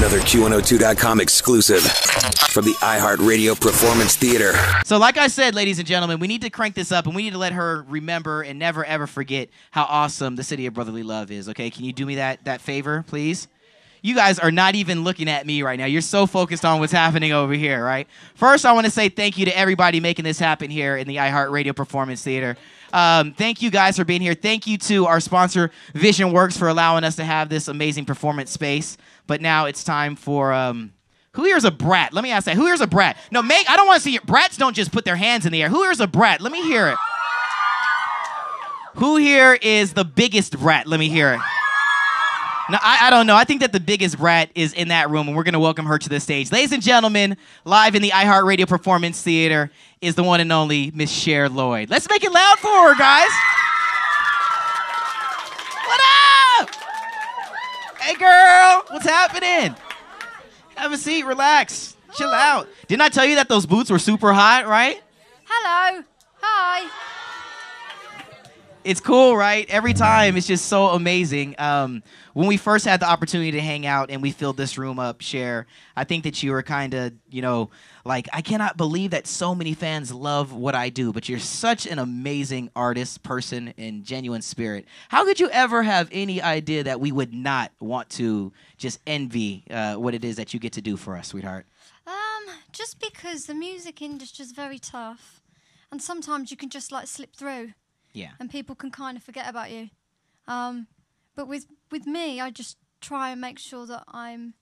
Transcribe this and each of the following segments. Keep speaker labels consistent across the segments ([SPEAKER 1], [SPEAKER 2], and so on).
[SPEAKER 1] Another Q102.com exclusive from the iHeartRadio Performance Theater.
[SPEAKER 2] So like I said, ladies and gentlemen, we need to crank this up, and we need to let her remember and never, ever forget how awesome the City of Brotherly Love is, okay? Can you do me that favor, please? You guys are not even looking at me right now. You're so focused on what's happening over here, right? First, I want to say thank you to everybody making this happen here in the iHeartRadio Performance Theater. Thank you guys for being here. Thank you to our sponsor, Vision Works, for allowing us to have this amazing performance space. But now it's time for, who here's a brat? Let me ask that. Who here's a brat? No, I don't want to see it. Brats don't just put their hands in the air. Who here's a brat? Let me hear it. Who here is the biggest brat? Let me hear it. No, I don't know. I think that the biggest brat is in that room, and we're going to welcome her to the stage. Ladies and gentlemen, live in the iHeartRadio Performance Theater is the one and only Miss Cher Lloyd. Let's make it loud for her, guys. What up? Hey, girl. What's happening? Have a seat. Relax. Chill out. Didn't I tell you that those boots were super hot, right?
[SPEAKER 3] Hello. Hi.
[SPEAKER 2] It's cool, right? Every time, it's just so amazing. When we first had the opportunity to hang out and we filled this room up, Cher, I think that you were kind of, like, I cannot believe that so many fans love what I do, but you're such an amazing artist, person, and genuine spirit. How could you ever have any idea that we would not want to just envy what it is that you get to do for us, sweetheart?
[SPEAKER 3] Just because the music industry is very tough, and sometimes you can just, like, slip through.
[SPEAKER 2] Yeah.
[SPEAKER 3] And people can kind of forget about you. But with me, I just try and make sure that I'm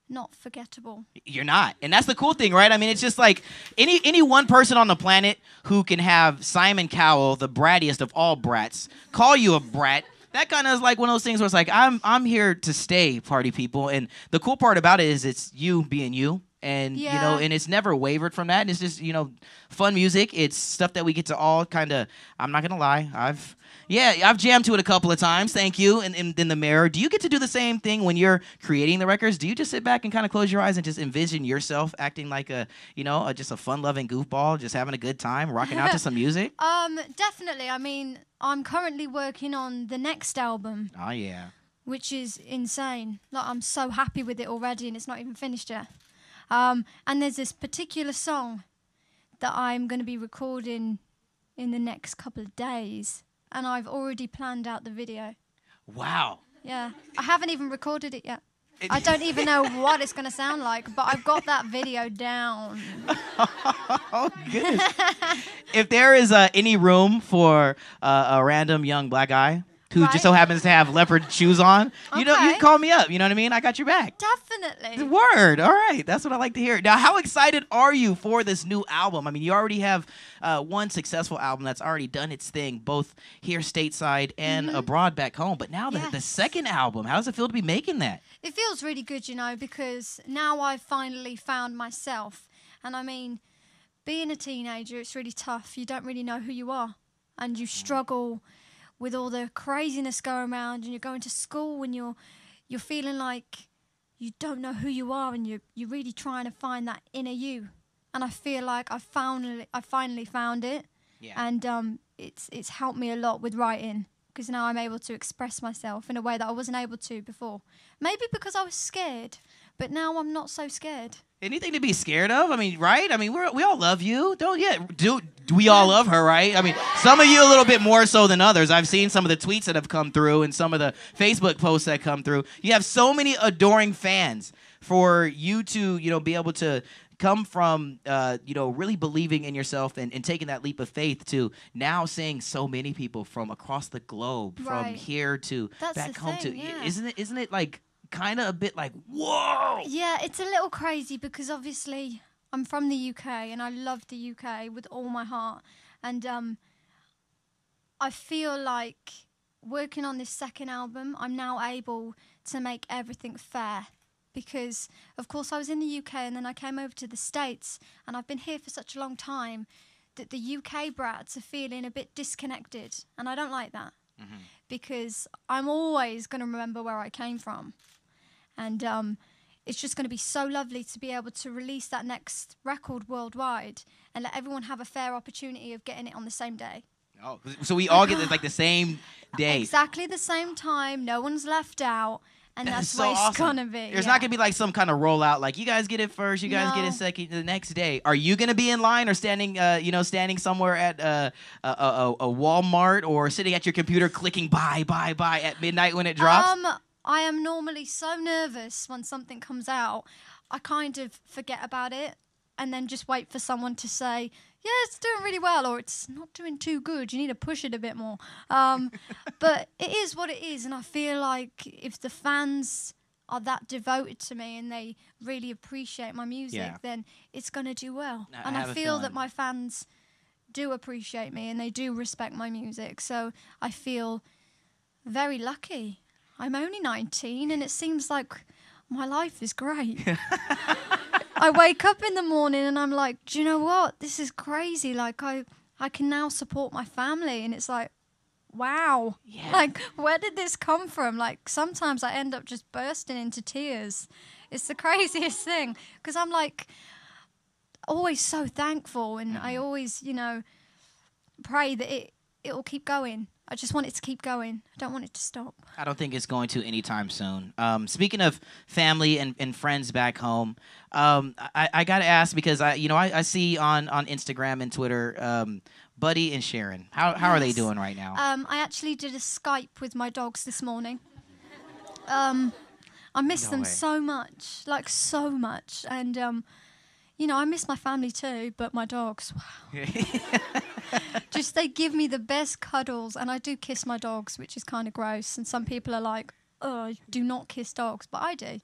[SPEAKER 3] not forgettable.
[SPEAKER 2] You're not. And that's the cool thing, right? I mean, it's just like any one person on the planet who can have Simon Cowell, the brattiest of all brats, call you a brat. That kind of is like one of those things where it's like, I'm here to stay, party people. And the cool part about it is it's you being you. And, and it's never wavered from that. And it's just, fun music. It's stuff that we get to all kind of, I'm not going to lie. I've jammed to it a couple of times. Thank you. And in the mirror. Do you get to do the same thing when you're creating the records? Do you just sit back and kind of close your eyes and just envision yourself acting like just a fun-loving goofball, just having a good time, rocking out to some music?
[SPEAKER 3] Definitely. I mean, I'm currently working on the next album.
[SPEAKER 2] Oh, yeah.
[SPEAKER 3] Which is insane. Like, I'm so happy with it already, and it's not even finished yet. And there's this particular song that I'm going to be recording in the next couple of days. And I've already planned out the video.
[SPEAKER 2] Wow.
[SPEAKER 3] Yeah. I haven't even recorded it yet. I don't even know what it's going to sound like, but I've got that video down.
[SPEAKER 2] Oh, goodness. If there is any room for a random young black guy who just so happens to have leopard shoes on, you can call me up. You know what I mean? I got your back.
[SPEAKER 3] Definitely.
[SPEAKER 2] Word. All right. That's what I like to hear. Now, how excited are you for this new album? I mean, you already have one successful album that's already done its thing, both here stateside and abroad back home. But now the second album, how does it feel to be making that?
[SPEAKER 3] It feels really good, because now I've finally found myself. And I mean, being a teenager, it's really tough. You don't really know who you are. And you struggle with all the craziness going around, and you're going to school and you're feeling like you don't know who you are, and you're really trying to find that inner you. And I feel like I finally found it. Yeah. And it's helped me a lot with writing, because now I'm able to express myself in a way that I wasn't able to before. Maybe because I was scared, but now I'm not so scared.
[SPEAKER 2] Anything to be scared of? I mean, right? I mean, we all love you. Do we all love her, right? I mean, some of you a little bit more so than others. I've seen some of the tweets that have come through and some of the Facebook posts that come through. You have so many adoring fans. For you to, be able to come from, really believing in yourself and taking that leap of faith to now seeing so many people from across the globe, from here to back home to, isn't it like kind of a bit like, whoa?
[SPEAKER 3] Yeah, it's a little crazy because obviously I'm from the UK and I love the UK with all my heart. And I feel like working on this second album, I'm now able to make everything fair. Because, of course, I was in the UK and then I came over to the States, and I've been here for such a long time that the UK brats are feeling a bit disconnected. And I don't like that, because I'm always going to remember where I came from. And it's just going to be so lovely to be able to release that next record worldwide and let everyone have a fair opportunity of getting it on the same day.
[SPEAKER 2] Oh, so we all get it like the same day.
[SPEAKER 3] Exactly the same time. No one's left out. And that's
[SPEAKER 2] so
[SPEAKER 3] what it's
[SPEAKER 2] awesome.
[SPEAKER 3] gonna be.
[SPEAKER 2] There's not gonna be like some kind of rollout, like you guys get it first, you guys get it second, the next day. Are you gonna be in line or standing, standing somewhere at a Walmart or sitting at your computer clicking buy at midnight when it drops?
[SPEAKER 3] I am normally so nervous when something comes out, I kind of forget about it and then just wait for someone to say, yeah, it's doing really well, or it's not doing too good. You need to push it a bit more. But it is what it is, and I feel like if the fans are that devoted to me and they really appreciate my music, then it's going to do well. And I feel that my fans do appreciate me and they do respect my music, so I feel very lucky. I'm only 19, and it seems like my life is great. I wake up in the morning and I'm like, do you know what? This is crazy. Like, I can now support my family. And it's like, wow. Yeah. Like, where did this come from? Like, sometimes I end up just bursting into tears. It's the craziest thing. Because I'm, like, always so thankful. And I always, pray that it will keep going. I just want it to keep going. I don't want it to stop.
[SPEAKER 2] I don't think it's going to anytime soon. Speaking of family and friends back home, I got to ask because I see on Instagram and Twitter, Buddy and Sharon. How are they doing right now?
[SPEAKER 3] I actually did a Skype with my dogs this morning. I miss them so much, like so much, and I miss my family too, but my dogs, wow. Just they give me the best cuddles, and I do kiss my dogs, which is kind of gross. And some people are like, "Oh, do not kiss dogs," but I do.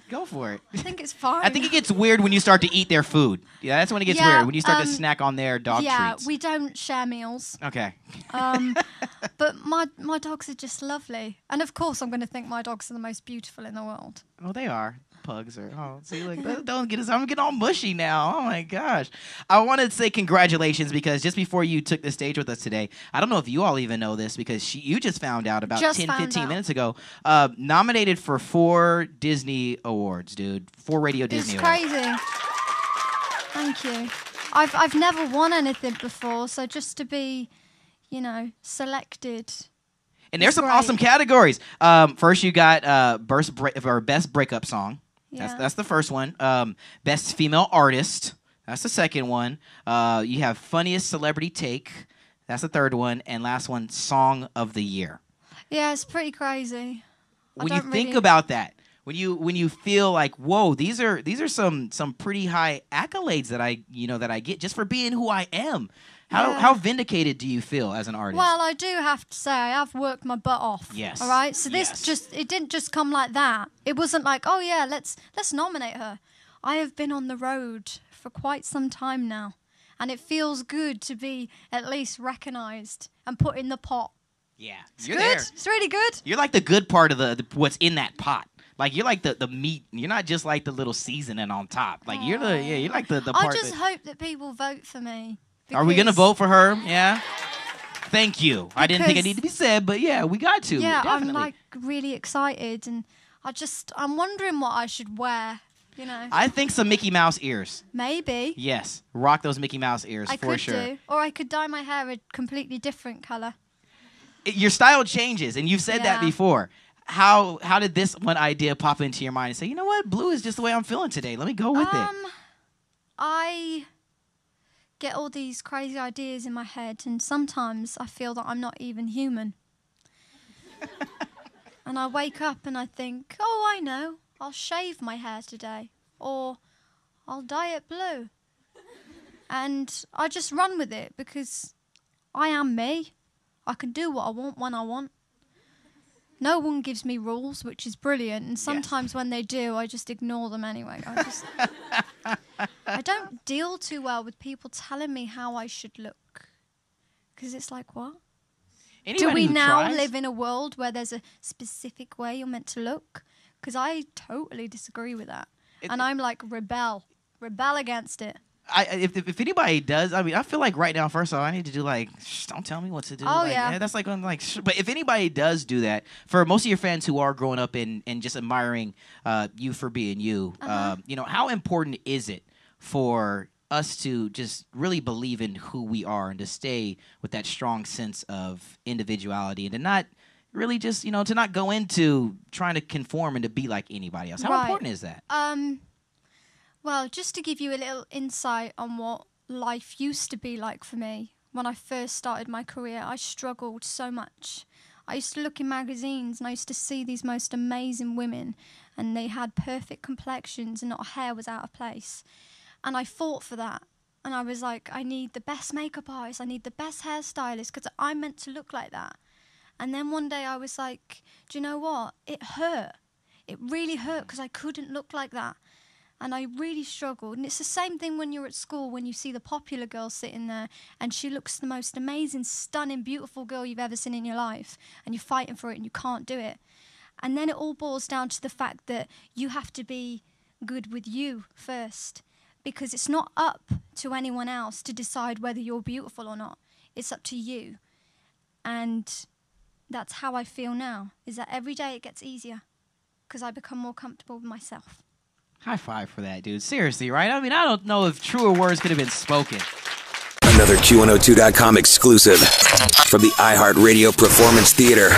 [SPEAKER 2] Go for it.
[SPEAKER 3] I think it's fine.
[SPEAKER 2] I think it gets weird when you start to eat their food. Yeah, that's when it gets weird, when you start to snack on their dog treats.
[SPEAKER 3] Yeah, we don't share meals.
[SPEAKER 2] Okay.
[SPEAKER 3] But my dogs are just lovely. And of course, I'm going to think my dogs are the most beautiful in the world.
[SPEAKER 2] Oh, they are. Pugs are. Oh, see, like, don't get us. I'm getting all mushy now. Oh my gosh. I want to say congratulations because just before you took the stage with us today, I don't know if you all even know this because you just found out about 15 minutes ago. Nominated for 4 Disney awards, dude. 4 Radio Disney awards.
[SPEAKER 3] It's crazy. Thank you. I've never won anything before, so just to be, selected.
[SPEAKER 2] And there's some awesome categories. First, you got best breakup song.
[SPEAKER 3] Yeah.
[SPEAKER 2] That's the first one. Best female artist. That's the second one. You have funniest celebrity take. That's the third one. And last one, song of the year.
[SPEAKER 3] Yeah, it's pretty crazy.
[SPEAKER 2] When you think about that, when you feel like, whoa, these are some pretty high accolades that I get just for being who I am. How vindicated do you feel as an artist?
[SPEAKER 3] Well, I do have to say I have worked my butt off.
[SPEAKER 2] Yes.
[SPEAKER 3] All right. So this it didn't just come like that. It wasn't like, oh yeah, let's nominate her. I have been on the road for quite some time now, and it feels good to be at least recognized and put in the pot.
[SPEAKER 2] Yeah,
[SPEAKER 3] it's good. There. It's really good.
[SPEAKER 2] You're like the good part of the what's in that pot. Like you're like the meat. You're not just like the little seasoning on top. Like you're like the part.
[SPEAKER 3] I just hope that people vote for me.
[SPEAKER 2] Are we gonna vote for her? Yeah. Thank you. I didn't think it needed to be said, but yeah, we got to.
[SPEAKER 3] Yeah,
[SPEAKER 2] definitely.
[SPEAKER 3] I'm like really excited, and I'm wondering what I should wear.
[SPEAKER 2] I think some Mickey Mouse ears.
[SPEAKER 3] Maybe.
[SPEAKER 2] Yes, rock those Mickey Mouse ears for sure.
[SPEAKER 3] I could do, or I could dye my hair a completely different color.
[SPEAKER 2] Your style changes, and you've said that before. How did this one idea pop into your mind and say, you know what, blue is just the way I'm feeling today. Let me go with it.
[SPEAKER 3] I get all these crazy ideas in my head, and sometimes I feel that I'm not even human. And I wake up and I think, oh, I know, I'll shave my hair today, or I'll dye it blue. And I just run with it because I am me. I can do what I want when I want. No one gives me rules, which is brilliant. And sometimes when they do, I just ignore them anyway. I don't deal too well with people telling me how I should look. Because it's like, what? Do we now live in a world where there's a specific way you're meant to look? Because I totally disagree with that. And I'm like, rebel against it.
[SPEAKER 2] If anybody does, I mean, I feel like right now, first of all, I need to do don't tell me what to do.
[SPEAKER 3] Oh, yeah.
[SPEAKER 2] That's like, but if anybody does do that, for most of your fans who are growing up and just admiring you for being you, how important is it for us to just really believe in who we are and to stay with that strong sense of individuality and to not really just, you know, to not go into trying to conform and to be like anybody else? How important is that?
[SPEAKER 3] Well, just to give you a little insight on what life used to be like for me, when I first started my career, I struggled so much. I used to look in magazines and I used to see these most amazing women, and they had perfect complexions and not a hair was out of place. And I fought for that. And I was like, I need the best makeup artist, I need the best hairstylist, because I'm meant to look like that. And then one day I was like, do you know what? It hurt. It really hurt because I couldn't look like that. And I really struggled. And it's the same thing when you're at school, when you see the popular girl sitting there and she looks the most amazing, stunning, beautiful girl you've ever seen in your life, and you're fighting for it and you can't do it. And then it all boils down to the fact that you have to be good with you first, because it's not up to anyone else to decide whether you're beautiful or not. It's up to you. And that's how I feel now, is that every day it gets easier because I become more comfortable with myself.
[SPEAKER 2] High five for that, dude. Seriously, right? I mean, I don't know if truer words could have been spoken.
[SPEAKER 1] Another Q102.com exclusive from the iHeartRadio Performance Theater.